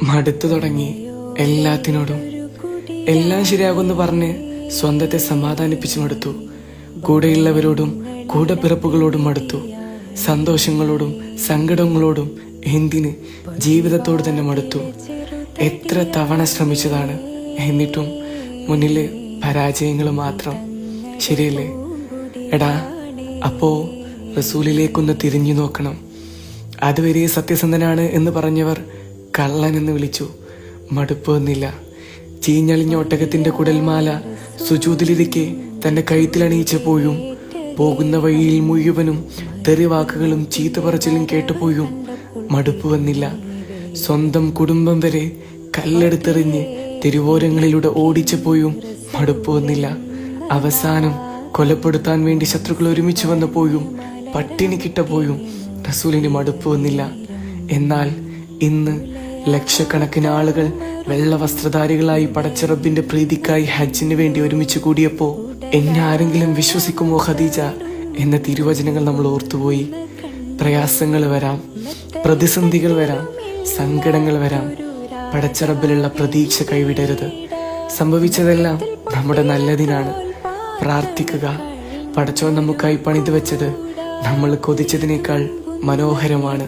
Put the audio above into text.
മടുത്തു തുടങ്ങി എല്ലാത്തിനോടും. എല്ലാം ശരിയാകുമെന്ന് പറഞ്ഞ് സ്വന്തത്തെ സമാധാനിപ്പിച്ചു മടുത്തു. കൂടെയുള്ളവരോടും കൂടെപ്പിറപ്പുകളോടും മടുത്തു. സന്തോഷങ്ങളോടും സങ്കടങ്ങളോടും എന്തിന് ജീവിതത്തോട് തന്നെ മടുത്തു. എത്ര തവണ ശ്രമിച്ചതാണ്, എന്നിട്ടും മുന്നില് പരാജയങ്ങൾ മാത്രം. ശരിയല്ലേ? എടാ, അപ്പോ റസൂലിലേക്കൊന്ന് തിരിഞ്ഞു നോക്കണം. അതുവരെ സത്യസന്ധനാണ് എന്ന് പറഞ്ഞവർ കള്ളൻ എന്ന് വിളിച്ചു. മടുപ്പ് വന്നില്ല. ചീഞ്ഞളിഞ്ഞ ഒട്ടകത്തിന്റെ കുടൽമാല സുജൂദിലിരിക്കെ തന്റെ കഴുത്തിലണിയിച്ചപ്പോഴും, പോകുന്ന വഴിയിൽ മുഴുവനും തെറിവാക്കുകളും ചീത്ത പറച്ചിലും കേട്ടുപോയും മടുപ്പ് വന്നില്ല. സ്വന്തം കുടുംബം വരെ കല്ലെടുത്തെറിഞ്ഞ് തെരുവോരങ്ങളിലൂടെ ഓടിച്ചപ്പോഴും മടുപ്പ് വന്നില്ല. അവസാനം കൊലപ്പെടുത്താൻ വേണ്ടി ശത്രുക്കൾ ഒരുമിച്ച് വന്നപ്പോഴും പട്ടിണി കിട്ടപ്പോഴും റസൂലിന് മടുപ്പ് വന്നില്ല. എന്നാൽ ഇന്ന് ലക്ഷക്കണക്കിന് ആളുകൾ വെള്ള വസ്ത്രധാരികളായി പടച്ച റബ്ബിന്റെ പ്രീതിക്കായി ഹജ്ജിന് വേണ്ടി ഒരുമിച്ച് കൂടിയപ്പോ എന്നെ ആരെങ്കിലും വിശ്വസിക്കുമോ ഖദീജ എന്ന തിരുവചനങ്ങൾ നമ്മൾ ഓർത്തുപോയി. പ്രയാസങ്ങൾ വരാം, പ്രതിസന്ധികൾ വരാം, സങ്കടങ്ങൾ വരാം. പടച്ച റബ്ബിലുള്ള പ്രതീക്ഷ കൈവിടരുത്. സംഭവിച്ചതെല്ലാം നമ്മുടെ നല്ലതിനാണ്. പ്രാർത്ഥിക്കുക. പടച്ചോൻ നമുക്കായി പണിതു വെച്ചത് നമ്മൾ കൊതിച്ചതിനേക്കാൾ മനോഹരമാണ്.